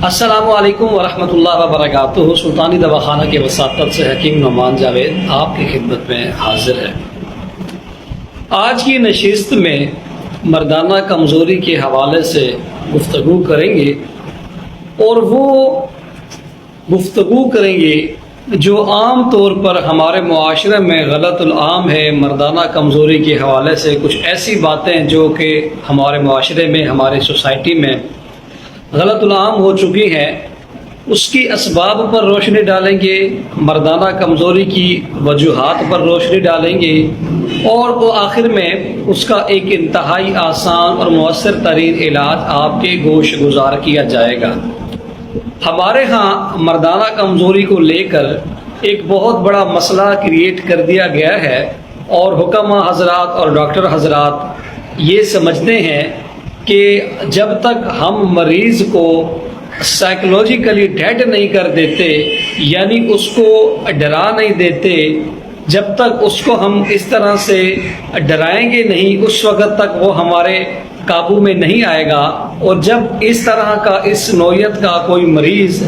السلام علیکم ورحمۃ اللہ وبرکاتہ۔ سلطانی دواخانہ کے وساطت سے حکیم نعمان جاوید آپ کی خدمت میں حاضر ہے۔ آج کی نشست میں مردانہ کمزوری کے حوالے سے گفتگو کریں گے، اور وہ گفتگو کریں گے جو عام طور پر ہمارے معاشرے میں غلط العام ہے۔ مردانہ کمزوری کے حوالے سے کچھ ایسی باتیں جو کہ ہمارے معاشرے میں، ہماری سوسائٹی میں غلط العام ہو چکی ہیں، اس کی اسباب پر روشنی ڈالیں گے، مردانہ کمزوری کی وجوہات پر روشنی ڈالیں گے، اور وہ آخر میں اس کا ایک انتہائی آسان اور مؤثر ترین علاج آپ کے گوش گزار کیا جائے گا۔ ہمارے ہاں مردانہ کمزوری کو لے کر ایک بہت بڑا مسئلہ کریٹ کر دیا گیا ہے، اور حکماء حضرات اور ڈاکٹر حضرات یہ سمجھتے ہیں کہ جب تک ہم مریض کو سائیکولوجیکلی ڈیڈ نہیں کر دیتے، یعنی اس کو ڈرا نہیں دیتے، جب تک اس کو ہم اس طرح سے ڈرائیں گے نہیں، اس وقت تک وہ ہمارے قابو میں نہیں آئے گا۔ اور جب اس طرح کا، اس نوعیت کا کوئی مریض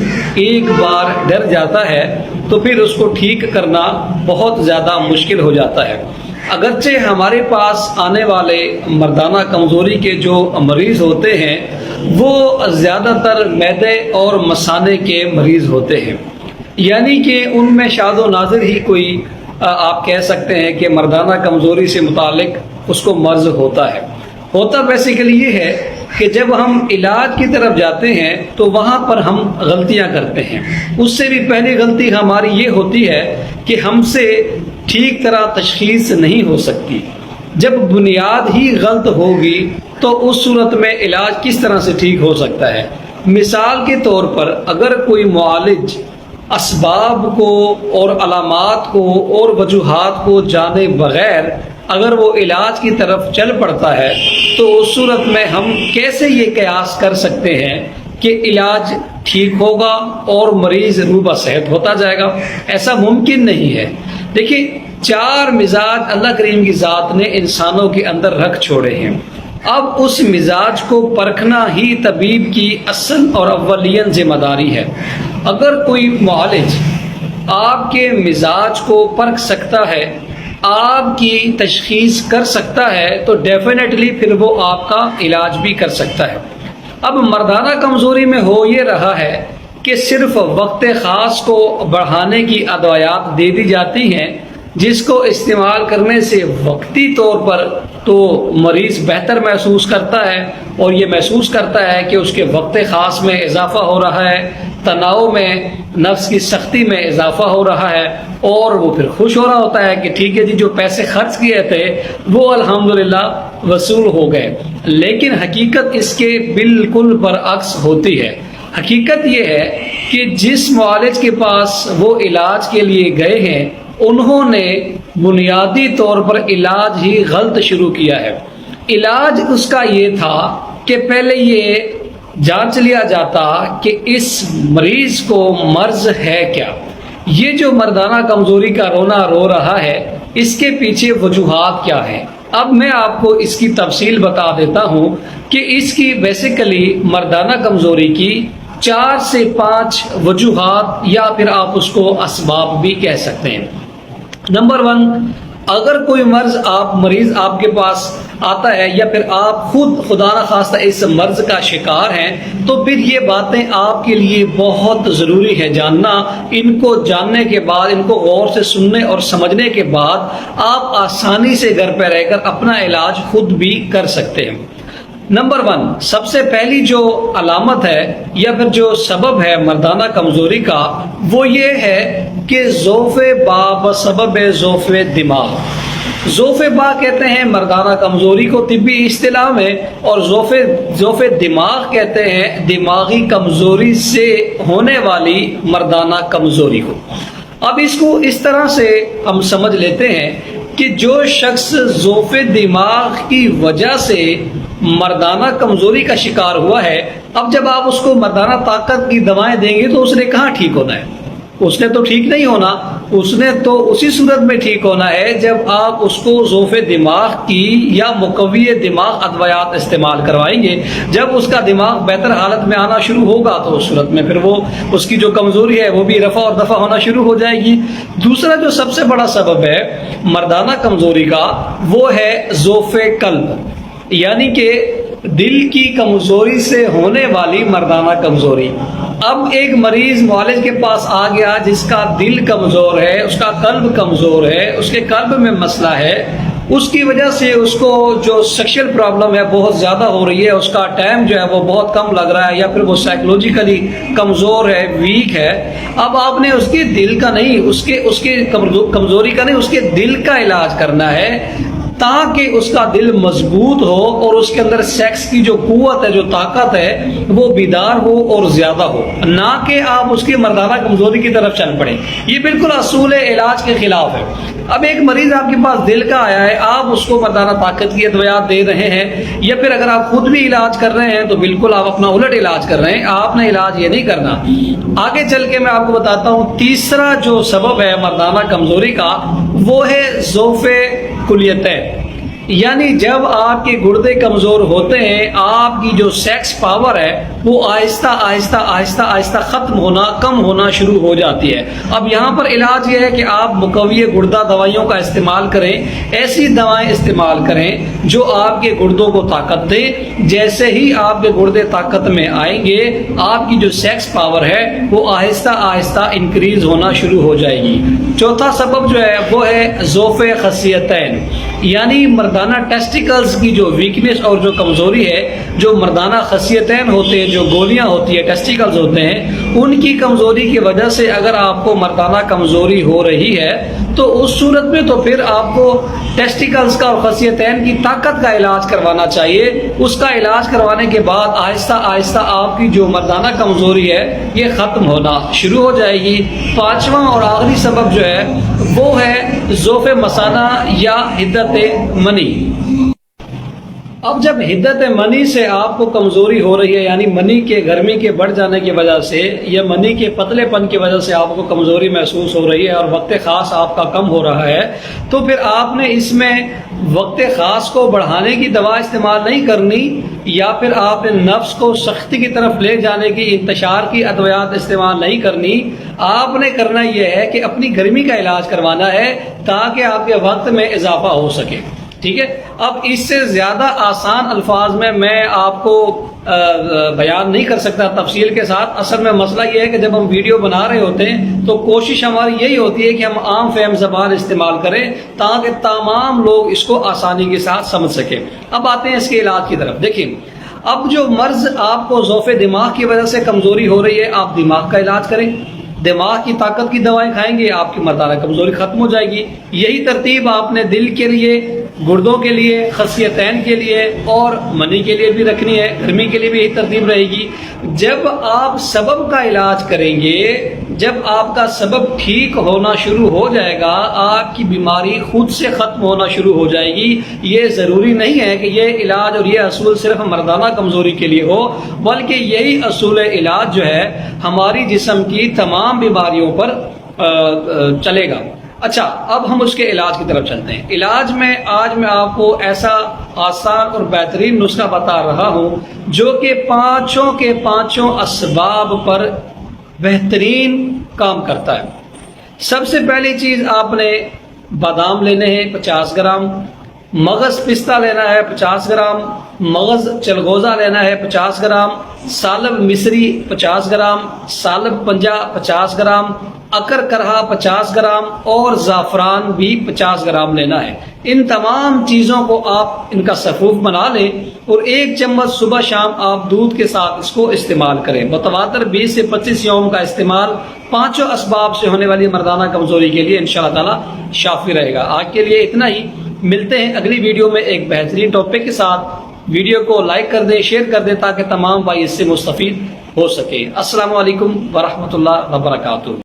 ایک بار ڈر جاتا ہے تو پھر اس کو ٹھیک کرنا بہت زیادہ مشکل ہو جاتا ہے۔ اگرچہ ہمارے پاس آنے والے مردانہ کمزوری کے جو مریض ہوتے ہیں وہ زیادہ تر معدے اور مثانے کے مریض ہوتے ہیں، یعنی کہ ان میں شاذ و نادر ہی کوئی آپ کہہ سکتے ہیں کہ مردانہ کمزوری سے متعلق اس کو مرض ہوتا ہے۔ ہوتا بیسیکلی یہ ہے کہ جب ہم علاج کی طرف جاتے ہیں تو وہاں پر ہم غلطیاں کرتے ہیں۔ اس سے بھی پہلی غلطی ہماری یہ ہوتی ہے کہ ہم سے ٹھیک طرح تشخیص نہیں ہو سکتی۔ جب بنیاد ہی غلط ہوگی تو اس صورت میں علاج کس طرح سے ٹھیک ہو سکتا ہے؟ مثال کے طور پر اگر کوئی معالج اسباب کو اور علامات کو اور وجوہات کو جانے بغیر اگر وہ علاج کی طرف چل پڑتا ہے تو اس صورت میں ہم کیسے یہ قیاس کر سکتے ہیں کہ علاج ٹھیک ہوگا اور مریض روبہ صحت ہوتا جائے گا؟ ایسا ممکن نہیں ہے۔ دیکھیں، 4 مزاج اللہ کریم کی ذات نے انسانوں کے اندر رکھ چھوڑے ہیں۔ اب اس مزاج کو پرکھنا ہی طبیب کی اصل اور اولین ذمہ داری ہے۔ اگر کوئی معالج آپ کے مزاج کو پرکھ سکتا ہے، آپ کی تشخیص کر سکتا ہے، تو ڈیفینیٹلی پھر وہ آپ کا علاج بھی کر سکتا ہے۔ اب مردانہ کمزوری میں ہو یہ رہا ہے کہ صرف وقت خاص کو بڑھانے کی ادویات دے دی جاتی ہیں، جس کو استعمال کرنے سے وقتی طور پر تو مریض بہتر محسوس کرتا ہے، اور یہ محسوس کرتا ہے کہ اس کے وقت خاص میں اضافہ ہو رہا ہے، تناؤ میں، نفس کی سختی میں اضافہ ہو رہا ہے، اور وہ پھر خوش ہو رہا ہوتا ہے کہ ٹھیک ہے جی، جو پیسے خرچ کیے تھے وہ الحمدللہ وصول ہو گئے۔ لیکن حقیقت اس کے بالکل برعکس ہوتی ہے۔ حقیقت یہ ہے کہ جس معالج کے پاس وہ علاج کے لیے گئے ہیں، انہوں نے بنیادی طور پر علاج ہی غلط شروع کیا ہے۔ علاج اس کا یہ تھا کہ پہلے یہ جانچ لیا جاتا کہ اس مریض کو مرض ہے کیا، یہ جو مردانہ کمزوری کا رونا رو رہا ہے اس کے پیچھے وجوہات کیا ہیں۔ اب میں آپ کو اس کی تفصیل بتا دیتا ہوں کہ اس کی بیسیکلی مردانہ کمزوری کی 4 سے 5 وجوہات، یا پھر آپ اس کو اسباب بھی کہہ سکتے ہیں۔ نمبر 1، اگر کوئی مریض آپ کے پاس آتا ہے، یا پھر آپ خود خدا نخواستہ اس مرض کا شکار ہیں، تو پھر یہ باتیں آپ کے لیے بہت ضروری ہے جاننا۔ ان کو جاننے کے بعد، ان کو غور سے سننے اور سمجھنے کے بعد آپ آسانی سے گھر پہ رہ کر اپنا علاج خود بھی کر سکتے ہیں۔ نمبر 1، سب سے پہلی جو علامت ہے یا پھر جو سبب ہے مردانہ کمزوری کا، وہ یہ ہے کہ ضعف با بسبب ضعف دماغ۔ ضعف با کہتے ہیں مردانہ کمزوری کو طبی اصطلاح میں، اور ضعف دماغ کہتے ہیں دماغی کمزوری سے ہونے والی مردانہ کمزوری کو۔ اب اس کو اس طرح سے ہم سمجھ لیتے ہیں کہ جو شخص ضعف دماغ کی وجہ سے مردانہ کمزوری کا شکار ہوا ہے، اب جب آپ اس کو مردانہ طاقت کی دوائیں دیں گے تو اس نے کہاں ٹھیک ہونا ہے؟ اس نے تو ٹھیک نہیں ہونا، اس نے تو اسی صورت میں ٹھیک ہونا ہے جب آپ اس کو ضعف دماغ کی یا مقوی دماغ ادویات استعمال کروائیں گے۔ جب اس کا دماغ بہتر حالت میں آنا شروع ہوگا تو اس صورت میں پھر وہ اس کی جو کمزوری ہے وہ بھی رفع اور دفع ہونا شروع ہو جائے گی۔ دوسرا جو سب سے بڑا سبب ہے مردانہ کمزوری کا وہ ہے ضعف قلب، یعنی کہ دل کی کمزوری سے ہونے والی مردانہ کمزوری۔ اب ایک مریض معالج کے پاس آ گیا جس کا دل کمزور ہے، اس کا قلب کمزور ہے، اس کے قلب میں مسئلہ ہے، اس کی وجہ سے اس کو جو سیکشل پرابلم ہے بہت زیادہ ہو رہی ہے، اس کا ٹائم جو ہے وہ بہت کم لگ رہا ہے، یا پھر وہ سائیکولوجیکلی کمزور ہے، ویک ہے۔ اب آپ نے اس کے دل کا نہیں، اس کے کمزوری کا نہیں، اس کے دل کا علاج کرنا ہے تاکہ اس کا دل مضبوط ہو اور اس کے اندر سیکس کی جو قوت ہے، جو طاقت ہے وہ بیدار ہو اور زیادہ ہو، نہ کہ آپ اس کی مردانہ کمزوری کی طرف چل پڑیں۔ یہ بالکل اصول علاج کے خلاف ہے۔ اب ایک مریض آپ کے پاس دل کا آیا ہے، آپ اس کو مردانہ طاقت کی ادویات دے رہے ہیں، یا پھر اگر آپ خود بھی علاج کر رہے ہیں تو بالکل آپ اپنا الٹ علاج کر رہے ہیں۔ آپ نے علاج یہ نہیں کرنا۔ آگے چل کے میں آپ کو بتاتا ہوں تیسرا جو سبب ہے مردانہ کمزوری کا وہ ہے ضعف کلیتین، یعنی جب آپ کے گردے کمزور ہوتے ہیں آپ کی جو سیکس پاور ہے وہ آہستہ آہستہ آہستہ آہستہ ختم ہونا، کم ہونا شروع ہو جاتی ہے۔ اب یہاں پر علاج یہ ہے کہ آپ مقوی گردہ دوائیوں کا استعمال کریں، ایسی دوائیں استعمال کریں جو آپ کے گردوں کو طاقت دیں۔ جیسے ہی آپ کے گردے طاقت میں آئیں گے آپ کی جو سیکس پاور ہے وہ آہستہ آہستہ انکریز ہونا شروع ہو جائے گی۔ چوتھا سبب جو ہے وہ ہے ضعف خصیتین، یعنی مردانہ ٹیسٹیکلز کی جو ویکنس اور جو کمزوری ہے، جو مردانہ خصیتین ہوتے ہیں، جو گولیاں ہوتی ہے، ٹیسٹیکلز ہوتے ہیں، ان کی کمزوری کی وجہ سے اگر آپ کو مردانہ کمزوری ہو رہی ہے تو اس صورت میں تو پھر آپ کو ٹیسٹیکلز کا اور خصیتین کی طاقت کا علاج کروانا چاہیے۔ اس کا علاج کروانے کے بعد آہستہ آہستہ آپ کی جو مردانہ کمزوری ہے یہ ختم ہونا شروع ہو جائے گی۔ پانچواں اور آخری سبب جو ہے وہ ہے ضعف مثانہ یا حدت منی۔ اب جب حدت منی سے آپ کو کمزوری ہو رہی ہے، یعنی منی کے گرمی کے بڑھ جانے کی وجہ سے یا منی کے پتلے پن کی وجہ سے آپ کو کمزوری محسوس ہو رہی ہے اور وقت خاص آپ کا کم ہو رہا ہے، تو پھر آپ نے اس میں وقت خاص کو بڑھانے کی دوا استعمال نہیں کرنی، یا پھر آپ نے نفس کو سختی کی طرف لے جانے کی انتشار کی ادویات استعمال نہیں کرنی۔ آپ نے کرنا یہ ہے کہ اپنی گرمی کا علاج کروانا ہے تاکہ آپ کے وقت میں اضافہ ہو سکے۔ ٹھیک ہے، اب اس سے زیادہ آسان الفاظ میں آپ کو بیان نہیں کر سکتا تفصیل کے ساتھ۔ اصل میں مسئلہ یہ ہے کہ جب ہم ویڈیو بنا رہے ہوتے ہیں تو کوشش ہماری یہی ہوتی ہے کہ ہم عام فہم زبان استعمال کریں تاکہ تمام لوگ اس کو آسانی کے ساتھ سمجھ سکیں۔ اب آتے ہیں اس کے علاج کی طرف۔ دیکھیں، اب جو مرض آپ کو ضعف دماغ کی وجہ سے کمزوری ہو رہی ہے، آپ دماغ کا علاج کریں، دماغ کی طاقت کی دوائیں کھائیں گے، آپ کی مردانہ کمزوری ختم ہو جائے گی۔ یہی ترتیب آپ نے دل کے لیے، گردوں کے لیے، خصیتین کے لیے اور منی کے لیے بھی رکھنی ہے، گرمی کے لیے بھی یہی ترتیب رہے گی۔ جب آپ سبب کا علاج کریں گے، جب آپ کا سبب ٹھیک ہونا شروع ہو جائے گا، آپ کی بیماری خود سے ختم ہونا شروع ہو جائے گی۔ یہ ضروری نہیں ہے کہ یہ علاج اور یہ اصول صرف مردانہ کمزوری کے لیے ہو، بلکہ یہی اصول علاج جو ہے ہماری جسم کی تمام بیماریوں پر چلے گا۔ اچھا، اب ہم اس کے علاج کی طرف چلتے ہیں۔ علاج میں آج میں آپ کو ایسا آسان اور بہترین نسخہ بتا رہا ہوں جو کہ پانچوں کے پانچوں اسباب پر بہترین کام کرتا ہے۔ سب سے پہلی چیز آپ نے بادام لینے ہیں 50 گرام، مغز پستہ لینا ہے 50 گرام، مغز چلغوزہ لینا ہے 50 گرام، سالب مصری 50 گرام، سالب پنجہ 50 گرام، اکر کرہا 50 گرام اور زعفران بھی 50 گرام لینا ہے۔ ان تمام چیزوں کو آپ ان کا صفوف بنا لیں اور 1 چمچ صبح شام آپ دودھ کے ساتھ اس کو استعمال کریں۔ متواتر 20 سے 25 یوم کا استعمال پانچوں اسباب سے ہونے والی مردانہ کمزوری کے لیے انشاءاللہ تعالی شافی رہے گا۔ آج کے لیے اتنا ہی، ملتے ہیں اگلی ویڈیو میں ایک بہترین ٹاپک کے ساتھ۔ ویڈیو کو لائک کر دیں، شیئر کر دیں تاکہ تمام بھائی اس سے مستفید ہو سکے۔ السلام علیکم ورحمۃ اللہ وبرکاتہ۔